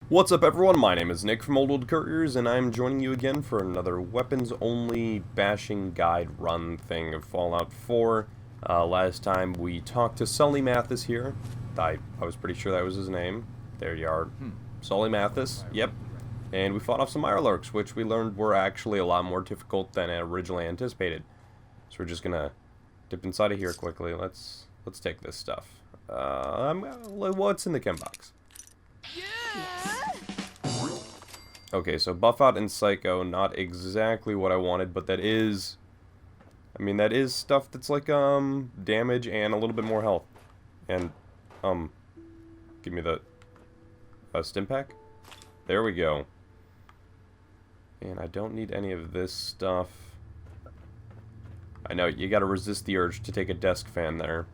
What's up everyone, my name is Nick from Old Couriers, and I'm joining you again for another weapons-only bashing guide run thing of Fallout 4. Last time we talked to Sully Mathis here. I was pretty sure that was his name. There you are. Sully Mathis, yep. And we fought off some Mirelurks, which we learned were actually a lot more difficult than originally anticipated. So we're just gonna dip inside of here quickly. Let's take this stuff. What's in the chem box? Okay, so Buff Out and Psycho, not exactly what I wanted, but that is... I mean, that is stuff that's like, damage and a little bit more health. And, give me the... stim pack? There we go. And I don't need any of this stuff. I know, you gotta resist the urge to take a desk fan there.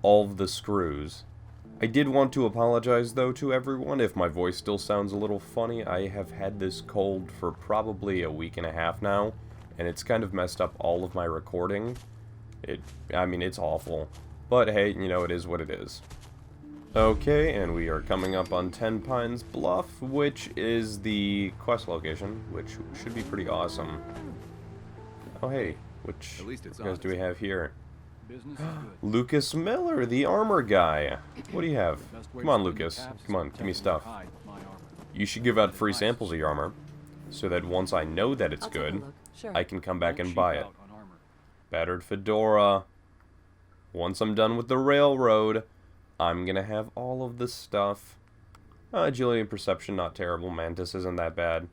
All of the screws. I did want to apologize, though, to everyone if my voice still sounds a little funny. I have had this cold for probably a week and a half now, and it's kind of messed up all of my recording. I mean, it's awful. But hey, you know, it is what it is. Okay, and we are coming up on 10 Pines Bluff, which is the quest location, which should be pretty awesome. Oh hey, which guys do we have here? Lucas Miller, the armor guy. What do you have? Come on, Lucas. Come on, give me stuff. You should give out free samples of your armor, so that once I know that it's good, I can come back and buy it. Battered fedora. Once I'm done with the railroad, I'm gonna have all of this stuff. Agility and perception, not terrible. Mantis isn't that bad.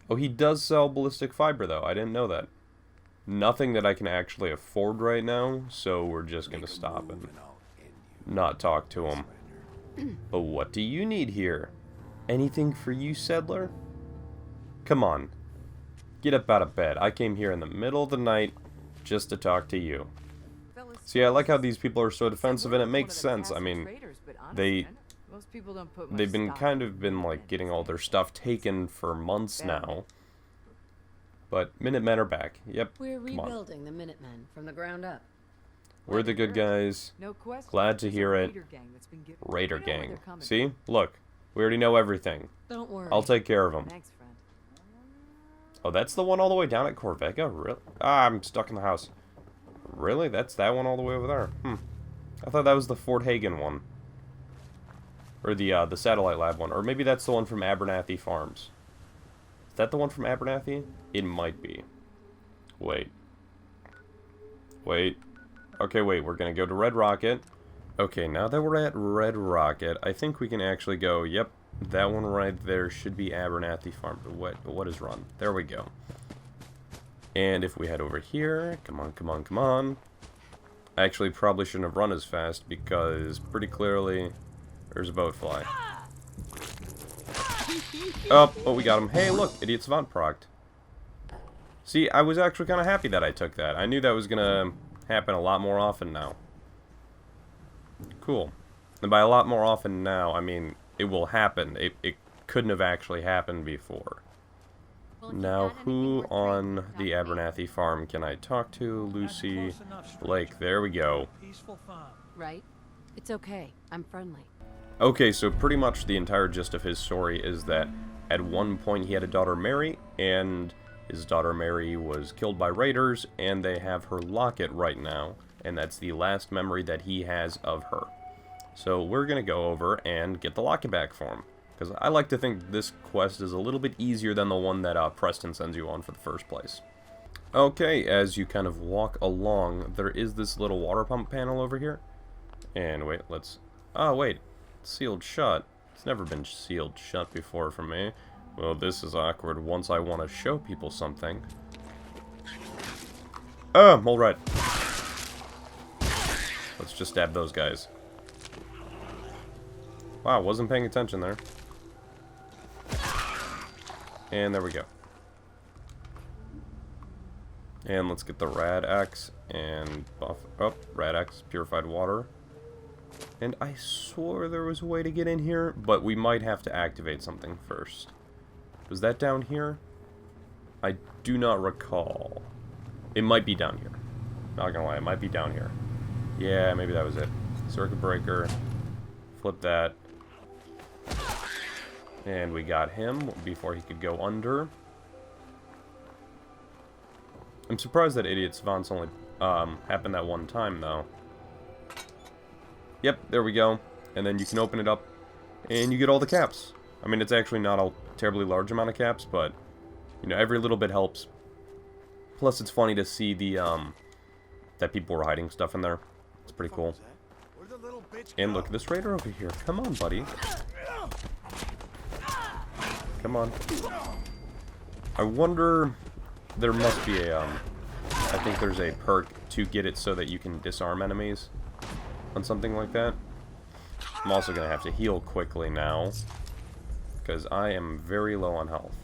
Oh, he does sell ballistic fiber, though. I didn't know that. Nothing that I can actually afford right now, so we're just gonna stop and not talk to him. But what do you need here? Anything for you, Settler? Come on. Get up out of bed. I came here in the middle of the night just to talk to you. See, I like how these people are so defensive, and it makes sense. I mean, they've been like getting all their stuff taken for months now. But Minutemen are back. Yep. We're rebuilding the Minutemen from the ground up. We're the good guys. Glad to hear it. Raider gang. See? Look. We already know everything. Don't worry. I'll take care of them. Thanks, friend. Oh, that's the one all the way down at Corvega? Really? Ah, I'm stuck in the house. Really? That's that one all the way over there? I thought that was the Fort Hagen one. Or the Satellite Lab one. Or maybe that's the one from Abernathy Farms. Is that the one from Abernathy? It might be. Wait. Okay, wait. We're gonna go to Red Rocket. Okay, now that we're at Red Rocket, I think we can actually go, yep, that one right there should be Abernathy Farm. What is run? There we go. And if we head over here, come on. I actually probably shouldn't have run as fast because pretty clearly there's a boat fly. Oh, we got him. Hey, look, Idiot Savant procced. See, I was actually kind of happy that I took that. I knew that was going to happen a lot more often now. Cool. And by a lot more often now, I mean, it will happen. It couldn't have actually happened before. Now, who on the Abernathy farm can I talk to? Lucy, Blake, there we go. Right? It's okay. I'm friendly. Okay, so pretty much the entire gist of his story is that at one point he had a daughter, Mary, and his daughter Mary was killed by raiders, and they have her locket right now, and that's the last memory that he has of her. So we're going to go over and get the locket back for him, because I like to think this quest is a little bit easier than the one that Preston sends you on for the first place. Okay, as you kind of walk along, there is this little water pump panel over here. And wait, let's... Oh, wait. Sealed shut. It's never been sealed shut before for me. Well, this is awkward once I want to show people something. Oh, all right. Let's just stab those guys. Wow, wasn't paying attention there. And there we go. And let's get the Rad X and buff. Oh, Rad X, purified water. And I swore there was a way to get in here, but we might have to activate something first. Was that down here? I do not recall. It might be down here. Not gonna lie, it might be down here. Yeah, maybe that was it. Circuit breaker. Flip that. And we got him before he could go under. I'm surprised that idiot savants only happened that one time, though. Yep, there we go. And then you can open it up, and you get all the caps. I mean, it's actually not a terribly large amount of caps, but, you know, every little bit helps. Plus, it's funny to see the, that people were hiding stuff in there. It's pretty cool. And look, this raider over here. Come on, buddy. Come on. I wonder... There must be a, I think there's a perk to get it so that you can disarm enemies on something like that. I'm also going to have to heal quickly now, because I am very low on health.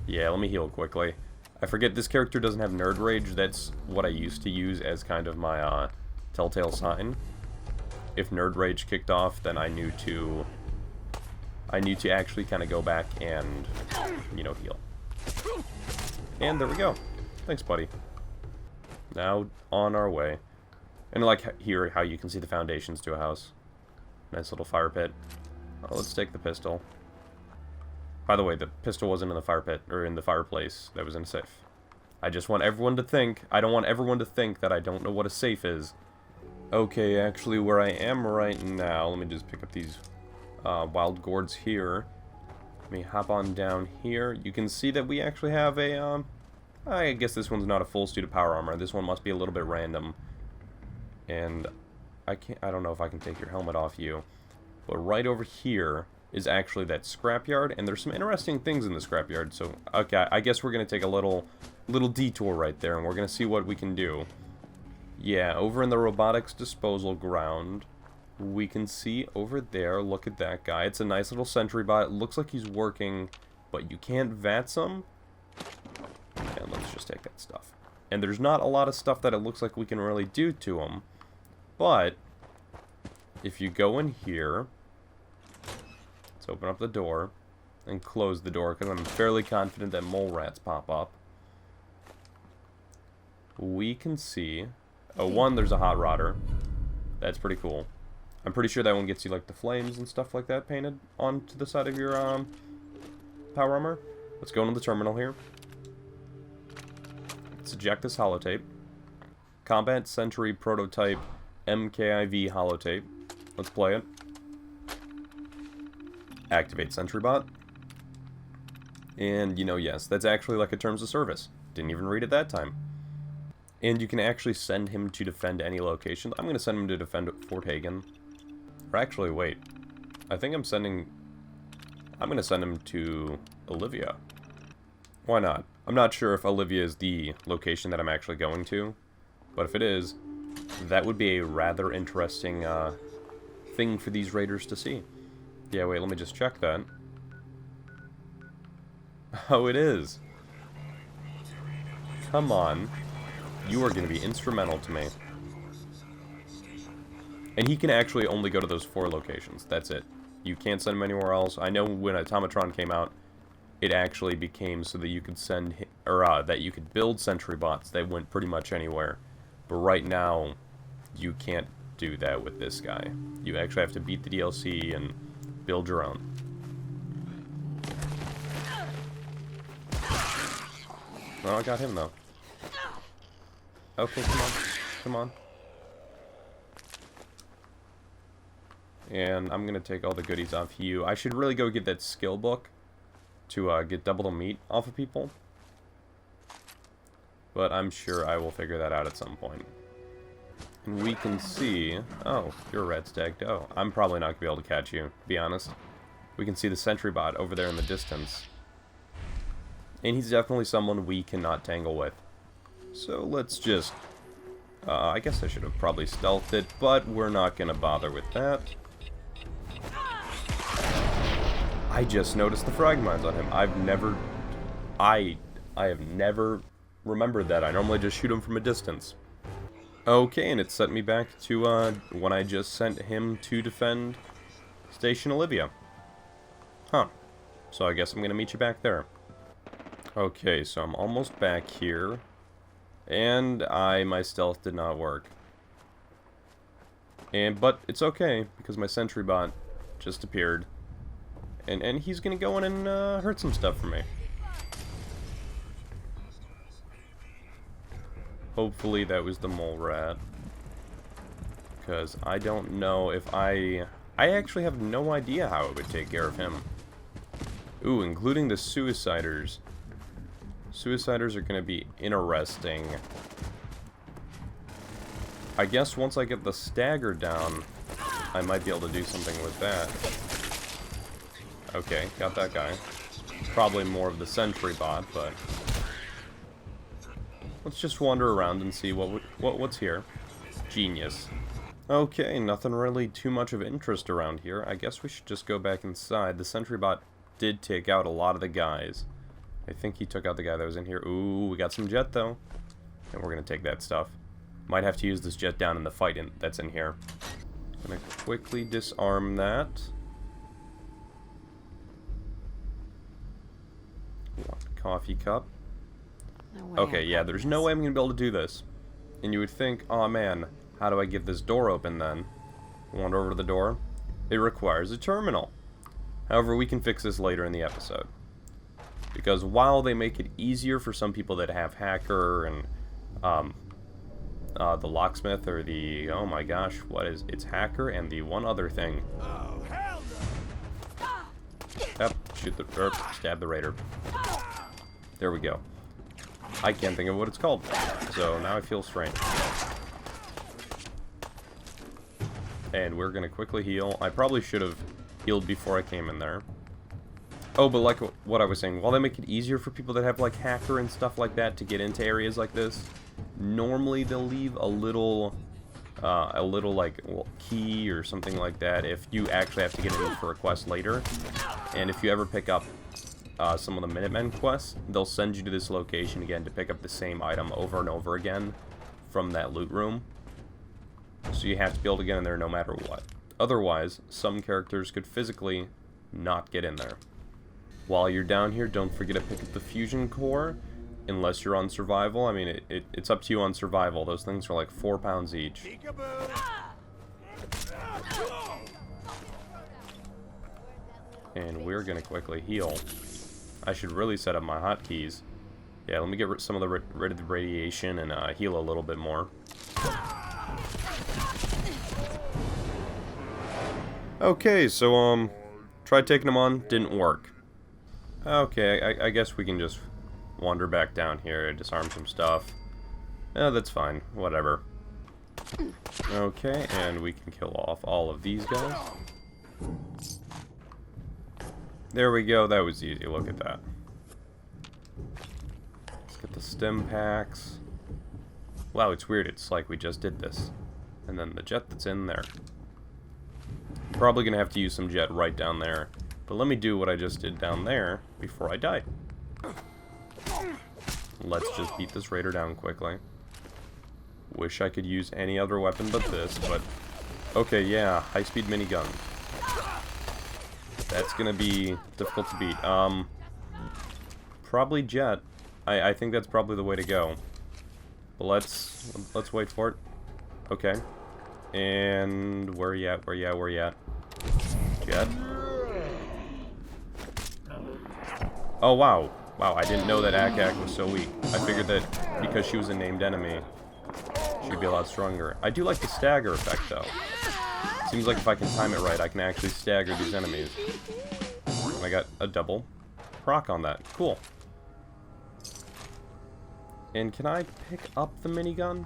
Yeah, let me heal quickly. I forget this character doesn't have Nerd Rage. That's what I used to use as kind of my telltale sign. If Nerd Rage kicked off, then I knew to actually kind of go back and, you know, heal. And there we go. Thanks, buddy. Now, on our way. And I like here how you can see the foundations to a house. Nice little fire pit. Oh, let's take the pistol. By the way, the pistol wasn't in the fire pit, or in the fireplace. That was in a safe. I just want everyone to think, I don't want everyone to think that I don't know what a safe is. Okay, actually, where I am right now, let me just pick up these wild gourds here. Let me hop on down here. You can see that we actually have a, I guess this one's not a full suit of power armor. This one must be a little bit random. And I don't know if I can take your helmet off you. But right over here is actually that scrapyard, and there's some interesting things in the scrapyard. So, okay, I guess we're going to take a little detour right there, and we're going to see what we can do. Yeah, over in the robotics disposal ground, we can see over there, look at that guy. It's a nice little sentry bot. It looks like he's working, but you can't VATS him. And let's just take that stuff. And there's not a lot of stuff that it looks like we can really do to him. But, if you go in here, let's open up the door, and close the door, because I'm fairly confident that mole rats pop up. We can see, oh, one, there's a hot rodder. That's pretty cool. I'm pretty sure that one gets you, like, the flames and stuff like that painted onto the side of your, power armor. Let's go into the terminal here. Let's eject this holotape. Combat Sentry Prototype MKIV holotape. Let's play it. Activate Sentry Bot. And, you know, yes, that's actually like a terms of service. Didn't even read it that time. And you can actually send him to defend any location. I'm going to send him to defend Fort Hagen. Or actually, wait. I think I'm going to send him to Olivia. Why not? I'm not sure if Olivia is the location that I'm actually going to. But if it is, that would be a rather interesting thing for these raiders to see. Yeah, wait, let me just check that. Oh, it is. Come on. You are going to be instrumental to me. And he can actually only go to those 4 locations. That's it. You can't send him anywhere else. I know when Automatron came out, it actually became so that you could send, that you could build sentry bots that went pretty much anywhere. But right now, you can't do that with this guy. You actually have to beat the DLC and build your own. Oh, I got him, though. Okay, come on. Come on. And I'm going to take all the goodies off you. I should really go get that skill book to get double the meat off of people. But I'm sure I will figure that out at some point. And we can see... Oh, you're a red stag. Oh, I'm probably not going to be able to catch you, to be honest. We can see the sentry bot over there in the distance. And he's definitely someone we cannot tangle with. So let's just... I guess I should have probably stealthed it, but we're not going to bother with that. I just noticed the frag mines on him. I have never remembered that. I normally just shoot him from a distance. Okay, and it sent me back to when I just sent him to defend Station Olivia. Huh. So I guess I'm going to meet you back there. Okay, so I'm almost back here. And my stealth did not work. But it's okay, because my sentry bot just appeared. And he's gonna go in and hurt some stuff for me. Hopefully that was the mole rat. Because I don't know if I actually have no idea how it would take care of him. Ooh, including the suiciders. Suiciders are going to be interesting. I guess once I get the stagger down, I might be able to do something with that. Okay, got that guy. Probably more of the sentry bot, but let's just wander around and see what's here. Genius. Okay, nothing really too much of interest around here. I guess we should just go back inside. The sentry bot did take out a lot of the guys. I think he took out the guy that was in here. Ooh, we got some jet though. And we're gonna take that stuff. Might have to use this jet down in the fight that's in here. Gonna quickly disarm that. Coffee cup. Okay, yeah, there's no way I'm gonna be able to do this. And you would think, oh man, how do I get this door open then? Wander over to the door. It requires a terminal. However, we can fix this later in the episode. Because while they make it easier for some people that have hacker and the locksmith or the, oh my gosh, it's hacker and the one other thing. Oh, hell no. Yep, stab the raider. There we go. I can't think of what it's called, so now I feel strange. And we're gonna quickly heal. I probably should have healed before I came in there. Oh, but like what I was saying, while they make it easier for people that have like hacker and stuff like that to get into areas like this, normally they'll leave a little like key or something like that if you actually have to get in for a quest later. And if you ever pick up some of the Minutemen quests, they'll send you to this location again to pick up the same item over and over again from that loot room. So you have to be able to get in there no matter what. Otherwise, some characters could physically not get in there. While you're down here, don't forget to pick up the fusion core, unless you're on survival. I mean, it's up to you on survival. Those things are like 4 pounds each. And we're gonna quickly heal. I should really set up my hotkeys. Yeah, let me get some of the rid of the radiation and heal a little bit more. Okay, so tried taking them on, didn't work. Okay, I guess we can just wander back down here, disarm some stuff. Yeah, that's fine, whatever. Okay, and we can kill off all of these guys. There we go, that was easy, look at that. Let's get the stim packs. Wow, it's weird, it's like we just did this. And then the jet that's in there. Probably gonna have to use some jet right down there. But let me do what I just did down there before I die. Let's just beat this raider down quickly. Wish I could use any other weapon but this, but... Okay, yeah, high-speed minigun. That's gonna be difficult to beat. Probably jet. I think that's probably the way to go. But let's wait for it. Okay. And where you at? Where you at? Jet. Oh wow. Wow, I didn't know that Ak was so weak. I figured that because she was a named enemy, she'd be a lot stronger. I do like the stagger effect though. Seems like if I can time it right, I can actually stagger these enemies. And I got a double proc on that. Cool. And can I pick up the minigun?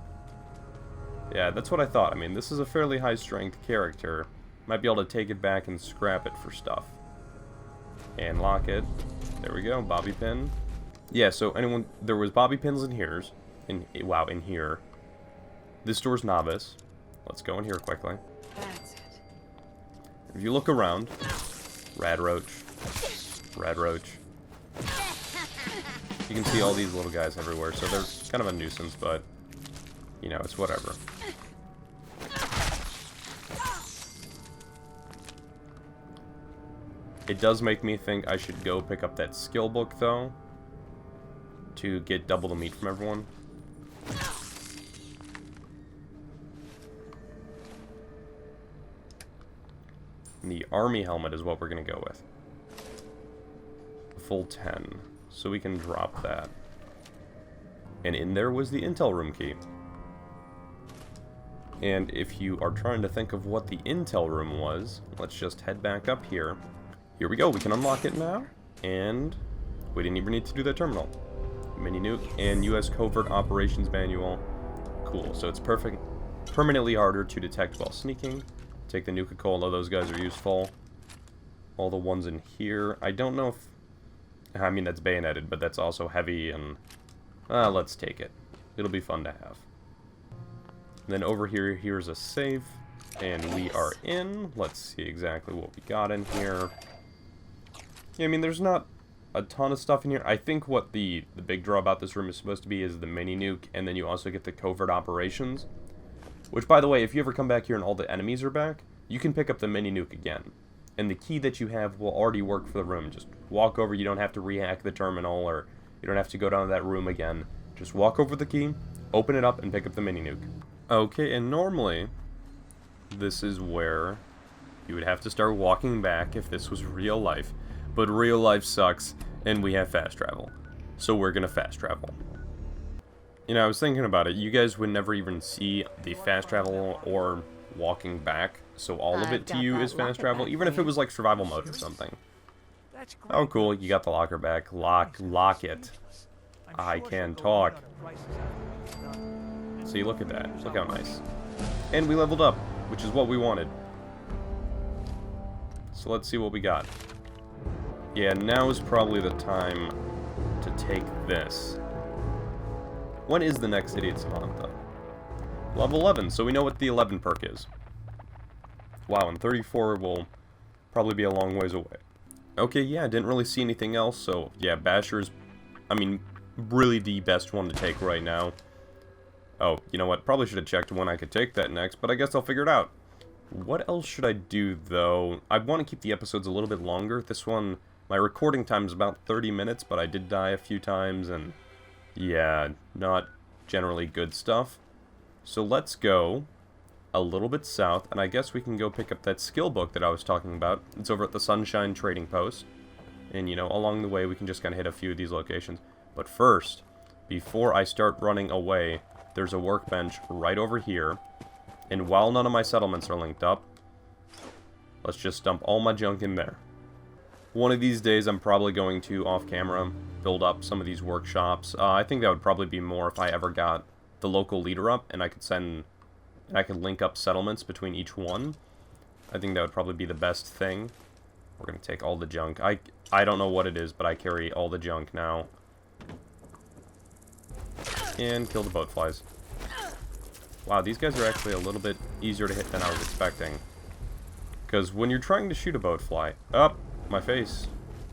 Yeah, that's what I thought. I mean, this is a fairly high-strength character. Might be able to take it back and scrap it for stuff. And lock it. There we go, bobby pin. Yeah, so anyone... There was bobby pins in here. Wow, in here. This door's novice. Let's go in here quickly. That's it. If you look around... Rad roach. Rad roach. You can see all these little guys everywhere, so they're kind of a nuisance, but... You know, it's whatever. It does make me think I should go pick up that skill book, though, to get double the meat from everyone. And the army helmet is what we're going to go with. full 10. So we can drop that. And in there was the intel room key. And if you are trying to think of what the intel room was, let's just head back up here. Here we go, we can unlock it now. And we didn't even need to do that terminal. Mini nuke and US Covert Operations Manual. Cool, so it's permanently harder to detect while sneaking. Take the Nuka-Cola, those guys are useful. All the ones in here, I don't know if... I mean, that's bayoneted, but that's also heavy and... let's take it. It'll be fun to have. And then over here, here's a safe. And we are in. Let's see exactly what we got in here. Yeah, I mean, there's not a ton of stuff in here. I think what the big draw about this room is supposed to be is the mini nuke, and then you also get the covert operations. Which, by the way, if you ever come back here and all the enemies are back, you can pick up the mini nuke again. And the key that you have will already work for the room. Just walk over, you don't have to rehack the terminal, or you don't have to go down to that room again. Just walk over the key, open it up, and pick up the mini nuke. Okay, and normally, this is where you would have to start walking back if this was real life. But real life sucks, and we have fast travel. So we're gonna fast travel. You know, I was thinking about it. You guys would never even see the fast travel or walking back. So all of it to you is fast travel, even if it was like survival mode or something. Oh, cool. You got the locker back. Lock it. I can talk. See, look at that. Look how nice. And we leveled up, which is what we wanted. So let's see what we got. Yeah, now is probably the time to take this. When is the next Idiot Savant, though? Level 11, so we know what the 11 perk is. Wow, and 34 will probably be a long ways away. Okay, yeah, I didn't really see anything else, so yeah, Basher's, I mean, really the best one to take right now. Oh, you know what, probably should have checked when I could take that next, but I guess I'll figure it out. What else should I do, though? I want to keep the episodes a little bit longer. This one, my recording time is about 30 minutes, but I did die a few times, and yeah, not generally good stuff. So let's go a little bit south, and I guess we can go pick up that skill book that I was talking about. It's over at the Sunshine Trading Post. And, you know, along the way, we can just kind of hit a few of these locations. But first, before I start running away, there's a workbench right over here. And while none of my settlements are linked up, let's just dump all my junk in there. One of these days, I'm probably going to, off-camera, build up some of these workshops. I think that would probably be more if I ever got the local leader up, and I could link up settlements between each one. I think that would probably be the best thing. We're going to take all the junk. I don't know what it is, but I carry all the junk now. And kill the boat flies. Wow, these guys are actually a little bit easier to hit than I was expecting. Because when you're trying to shoot a boat fly... Oh, my face.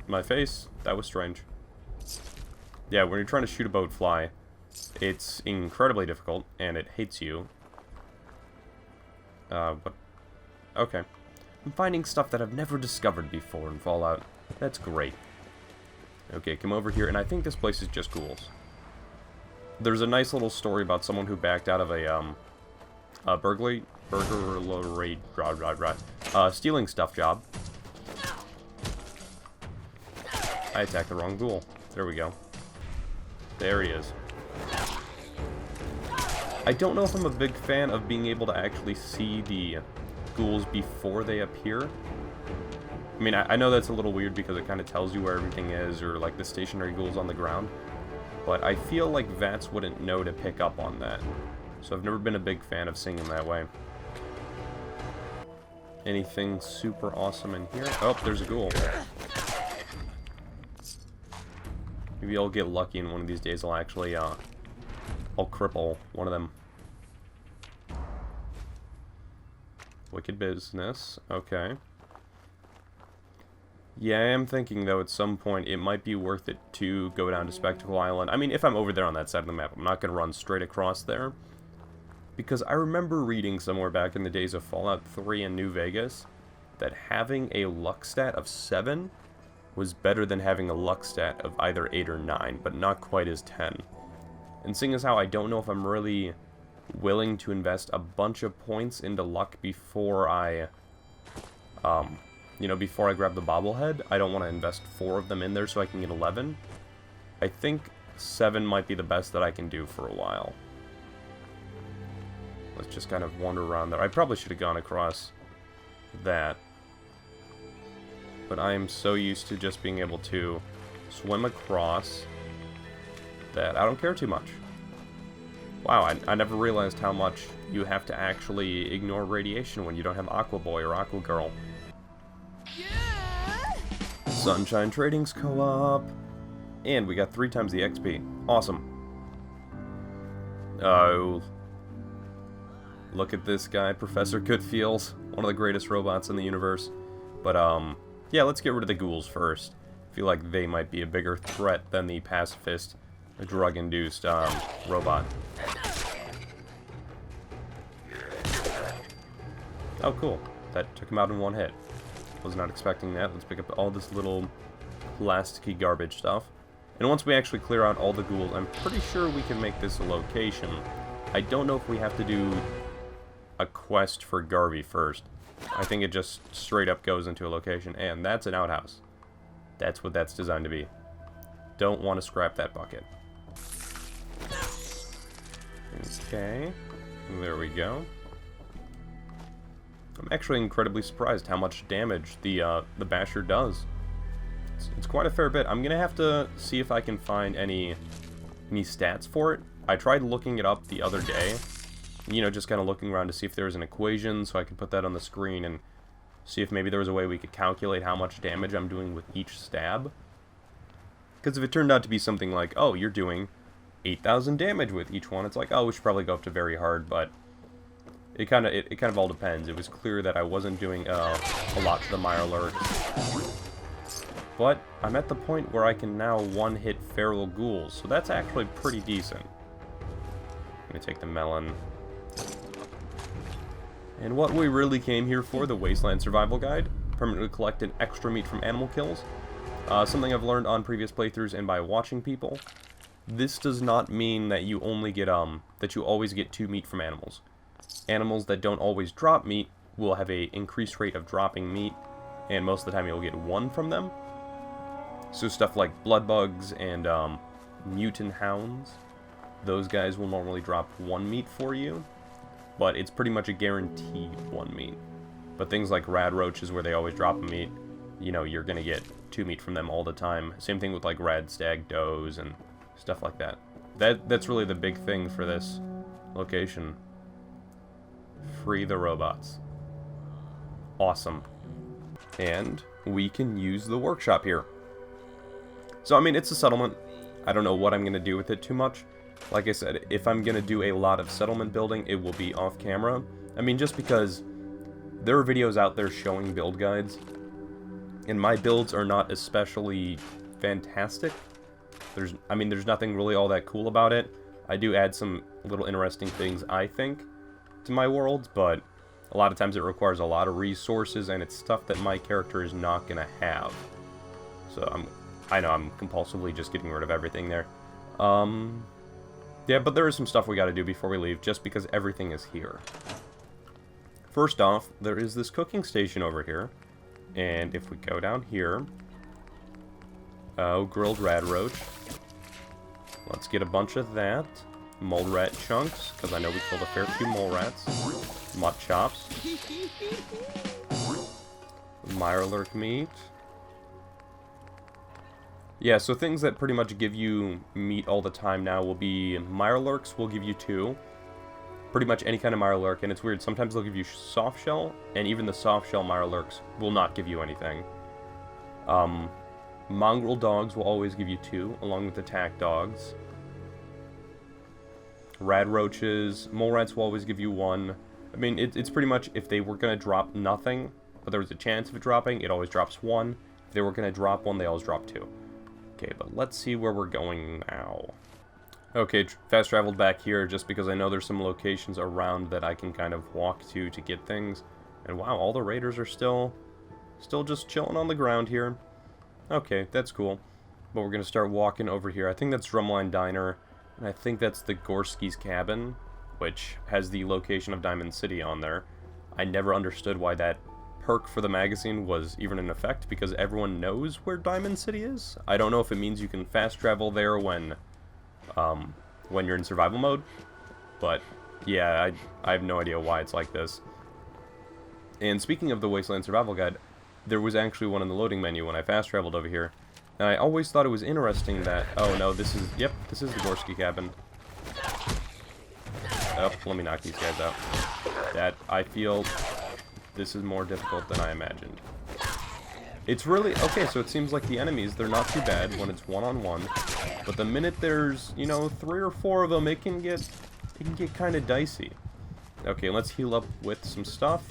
My face. That was strange. Yeah, when you're trying to shoot a boat fly, it's incredibly difficult, and it hates you. But... Okay. I'm finding stuff that I've never discovered before in Fallout. That's great. Okay, come over here, and I think this place is just ghouls. There's a nice little story about someone who backed out of a burglary, stealing stuff job. I attacked the wrong ghoul. There we go. There he is. I don't know if I'm a big fan of being able to actually see the ghouls before they appear. I mean, I know that's a little weird because it kind of tells you where everything is, or like the stationary ghouls on the ground. But I feel like VATS wouldn't know to pick up on that. So I've never been a big fan of seeing them that way. Anything super awesome in here? Oh, there's a ghoul. Maybe I'll get lucky and one of these days I'll actually, I'll cripple one of them. Wicked business. Okay. Yeah, I am thinking, though, at some point it might be worth it to go down to Spectacle Island. I mean, if I'm over there on that side of the map, I'm not going to run straight across there. Because I remember reading somewhere back in the days of Fallout 3 and New Vegas that having a luck stat of 7 was better than having a luck stat of either 8 or 9, but not quite as 10. And seeing as how I don't know if I'm really willing to invest a bunch of points into luck before I you know, before I grab the bobblehead. I don't want to invest 4 of them in there so I can get 11. I think 7 might be the best that I can do for a while. Let's just kind of wander around there. I probably should have gone across that. But I am so used to just being able to swim across that I don't care too much. Wow, I never realized how much you have to actually ignore radiation when you don't have Aqua Boy or Aqua Girl. Sunshine Trading's co-op. And we got 3 times the XP. Awesome. Oh. Look at this guy, Professor Goodfeels. One of the greatest robots in the universe. But, yeah, let's get rid of the ghouls first. I feel like they might be a bigger threat than the pacifist, drug-induced, robot. Oh, cool. That took him out in 1 hit. Was not expecting that. Let's pick up all this little plasticky garbage stuff. And once we actually clear out all the ghouls, I'm pretty sure we can make this a location. I don't know if we have to do a quest for Garvey first. I think it just straight up goes into a location. And that's an outhouse. That's what that's designed to be. Don't want to scrap that bucket. Okay. There we go. I'm actually incredibly surprised how much damage the Basher does. It's quite a fair bit. I'm gonna have to see if I can find any stats for it. I tried looking it up the other day. You know, just kind of looking around to see if there was an equation so I could put that on the screen and see if maybe there was a way we could calculate how much damage I'm doing with each stab. Because if it turned out to be something like, oh, you're doing 8,000 damage with each one, it's like, oh, we should probably go up to very hard, but it kind of all depends. It was clear that I wasn't doing a lot to the Mirelurk. But I'm at the point where I can now one-hit feral ghouls, so that's actually pretty decent. I'm gonna take the melon. And what we really came here for, the Wasteland Survival Guide. Permanently collect an extra meat from animal kills. Something I've learned on previous playthroughs and by watching people. This does not mean that you only get, that you always get 2 meat from animals. Animals that don't always drop meat will have a increased rate of dropping meat, and most of the time you'll get 1 from them. So stuff like blood bugs and mutant hounds, those guys will normally drop 1 meat for you, but it's pretty much a guaranteed 1 meat. But things like rad roaches, where they always drop a meat, you know, you're gonna get 2 meat from them all the time. Same thing with like rad stag does and stuff like that. That's really the big thing for this location. Free the robots. Awesome. And we can use the workshop here. So, I mean, it's a settlement. I don't know what I'm going to do with it too much. Like I said, if I'm going to do a lot of settlement building, it will be off camera. I mean, just because there are videos out there showing build guides, and my builds are not especially fantastic. There's nothing really all that cool about it. I do add some little interesting things, I think, to my worlds, but a lot of times it requires a lot of resources, and it's stuff that my character is not going to have. So I know I'm compulsively just getting rid of everything there. Yeah, but there is some stuff we got to do before we leave, just because everything is here. First off, there is this cooking station over here, and if we go down here, grilled rad roach. Let's get a bunch of that. Mole rat chunks, because I know we killed a fair few mole rats. Mutt chops. Mirelurk meat. Yeah, so things that pretty much give you meat all the time now will be Mirelurks will give you 2. Pretty much any kind of Mirelurk, and it's weird, sometimes they'll give you soft shell, and even the soft shell Mirelurks will not give you anything. Mongrel dogs will always give you 2, along with attack dogs. Rad roaches, mole rats will always give you 1. I mean, it's pretty much, if they were going to drop nothing, but there was a chance of it dropping, it always drops 1. If they were going to drop 1, they always drop 2. Okay, but let's see where we're going now. Okay, fast traveled back here just because I know there's some locations around that I can kind of walk to get things. And wow, all the raiders are still just chilling on the ground here. Okay, that's cool. But we're going to start walking over here. I think that's Drumline Diner, and I think that's the Gorski's Cabin, which has the location of Diamond City on there. I never understood why that perk for the magazine was even in effect, because everyone knows where Diamond City is. I don't know if it means you can fast travel there when you're in survival mode, but yeah, I have no idea why it's like this. And speaking of the Wasteland Survival Guide, there was actually one in the loading menu when I fast traveled over here, and I always thought it was interesting that, oh no, this is the Gorski cabin. Oh, let me knock these guys out. That, I feel, this is more difficult than I imagined. It's really, okay, so it seems like the enemies, they're not too bad when it's one-on-one, but the minute there's, you know, 3 or 4 of them, it can get kind of dicey. Okay, let's heal up with some stuff.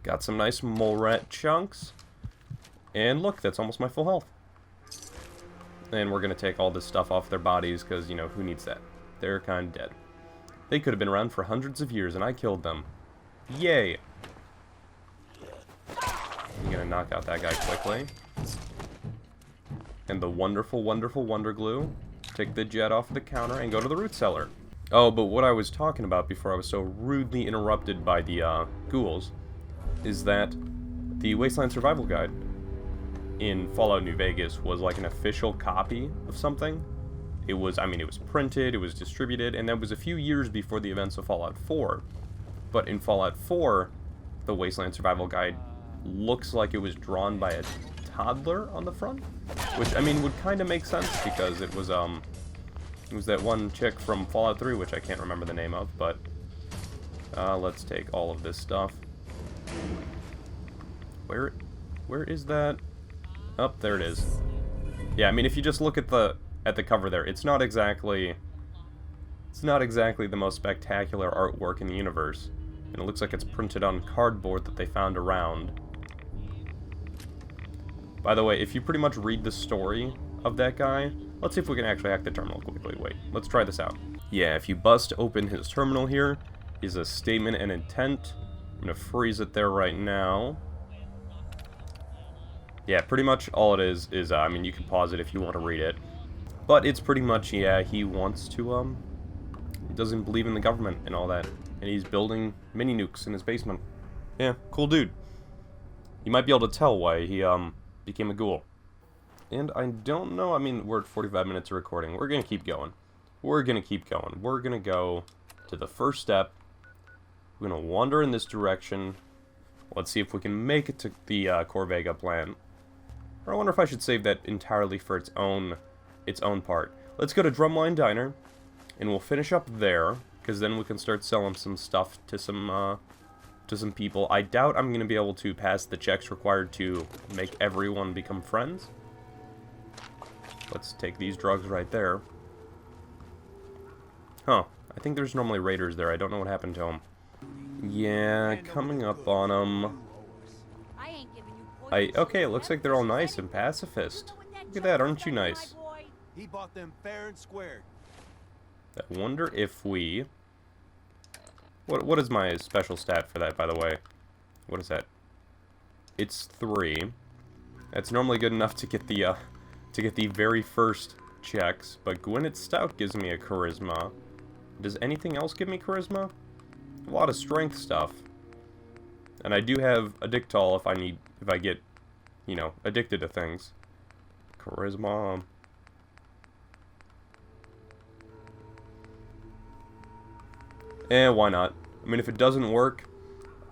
Got some nice mole rat chunks. And look, that's almost my full health. And we're going to take all this stuff off their bodies, because, you know, who needs that? They're kind of dead. They could have been around for hundreds of years, and I killed them. Yay! I'm going to knock out that guy quickly. And the wonderful, wonderful Wonder Glue. Take the jet off the counter and go to the root cellar. Oh, but what I was talking about before I was so rudely interrupted by the ghouls is that the Wasteland Survival Guide in Fallout New Vegas was like an official copy of something. It was, I mean, it was printed, it was distributed, and that was a few years before the events of Fallout 4. But in Fallout 4, the Wasteland Survival Guide looks like it was drawn by a toddler on the front, which, I mean, would kind of make sense, because it was that one chick from Fallout 3, which I can't remember the name of, but let's take all of this stuff. Where is that? Oh, there it is. Yeah, I mean, if you just look at the cover there, it's not exactly the most spectacular artwork in the universe. And it looks like it's printed on cardboard that they found around. By the way, if you pretty much read the story of that guy, let's see if we can actually hack the terminal quickly. Wait, let's try this out. Yeah, if you bust open his terminal here, is a statement and intent. I'm gonna freeze it there right now. Yeah, pretty much all it is, I mean, you can pause it if you want to read it. But it's pretty much, yeah, he wants to, he doesn't believe in the government and all that. And he's building mini nukes in his basement. Yeah, cool dude. You might be able to tell why he, became a ghoul. And I don't know, I mean, we're at 45 minutes of recording. We're gonna keep going. We're gonna keep going. We're gonna go to the first step. We're gonna wander in this direction. Let's see if we can make it to the Corvega plant. Or I wonder if I should save that entirely for its own part. Let's go to Drumline Diner, and we'll finish up there, because then we can start selling some stuff to some people. I doubt I'm gonna be able to pass the checks required to make everyone become friends. Let's take these drugs right there. Huh. I think there's normally raiders there. I don't know what happened to them. Yeah, coming up on them. Okay, it looks like they're all nice and pacifist. Look at that, aren't you nice? He bought them fair and square. I wonder if we... What is my special stat for that, by the way? What is that? It's 3. That's normally good enough to get the very first checks, but Gwyneth Stout gives me a charisma. Does anything else give me charisma? A lot of strength stuff. And I do have Addictol if I get, you know, addicted to things. Charisma. Why not? I mean, if it doesn't work,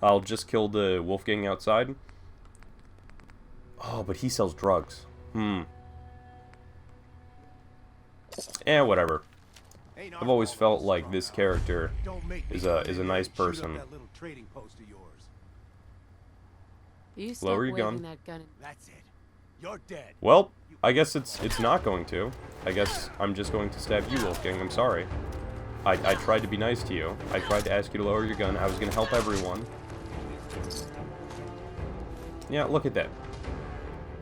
I'll just kill the Wolfgang outside. Oh, but he sells drugs. Whatever. I've always felt like this character is a nice person. Lower your gun. That's it. You're dead. Well, I guess it's not going to. I guess I'm just going to stab you, Wolfgang. I'm sorry. I tried to be nice to you. I tried to ask you to lower your gun. I was going to help everyone. Yeah, look at that.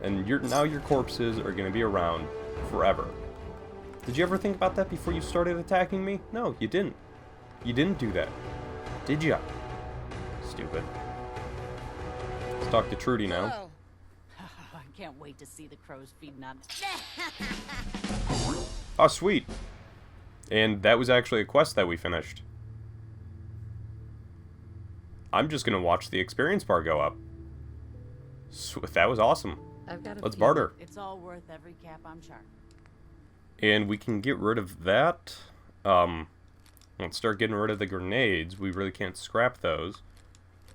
And now your corpses are going to be around forever. Did you ever think about that before you started attacking me? No, you didn't. You didn't do that. Did ya? Stupid. Let's talk to Trudy now. I can't wait to see the crows feeding on Oh, sweet. And that was actually a quest that we finished. I'm just gonna watch the experience bar go up. That was awesome. I've got a Let's few. barter. It's all worth every cap I'm charged. And we can get rid of that. Let's start getting rid of the grenades. We really can't scrap those.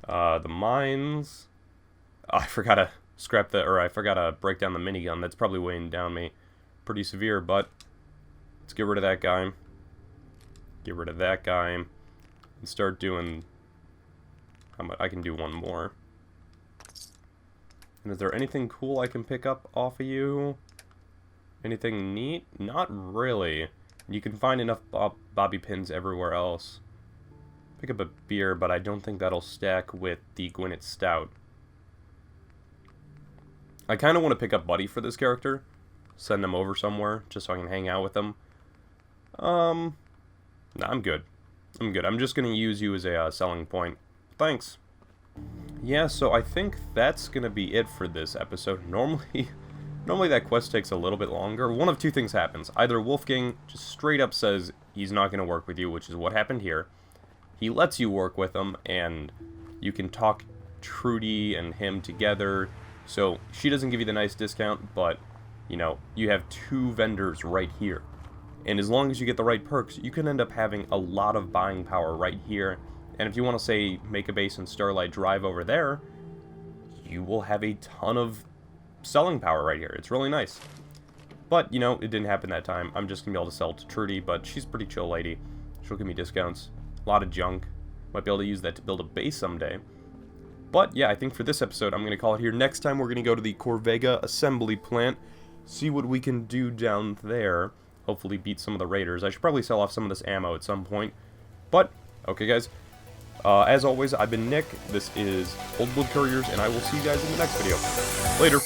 The mines. Oh, I forgot to scrap the, or I forgot to break down the minigun. That's probably weighing down me pretty severe, but let's get rid of that guy. Get rid of that guy. And start doing, I can do one more. And is there anything cool I can pick up off of you? Anything neat? Not really. You can find enough bobby pins everywhere else. Pick up a beer, but I don't think that'll stack with the Gwyneth Stout. I kind of want to pick up Buddy for this character. Send him over somewhere, just so I can hang out with him. Nah, I'm good. I'm good. I'm just going to use you as a selling point. Thanks. Yeah, so I think that's going to be it for this episode. Normally that quest takes a little bit longer. One of two things happens. Either Wolfgang just straight up says he's not going to work with you, which is what happened here. He lets you work with him, and you can talk Trudy and him together. So she doesn't give you the nice discount, but, you know, you have two vendors right here. And as long as you get the right perks, you can end up having a lot of buying power right here. And if you want to, say, make a base in Starlight Drive over there, you will have a ton of selling power right here. It's really nice. But, you know, it didn't happen that time. I'm just going to be able to sell to Trudy, but she's a pretty chill lady. She'll give me discounts. A lot of junk. Might be able to use that to build a base someday. But, yeah, I think for this episode, I'm going to call it here. Next time, we're going to go to the Corvega Assembly Plant. See what we can do down there. Hopefully beat some of the raiders. I should probably sell off some of this ammo at some point. But, okay, guys. As always, I've been Nick. This is Old Blood Couriers, and I will see you guys in the next video. Later.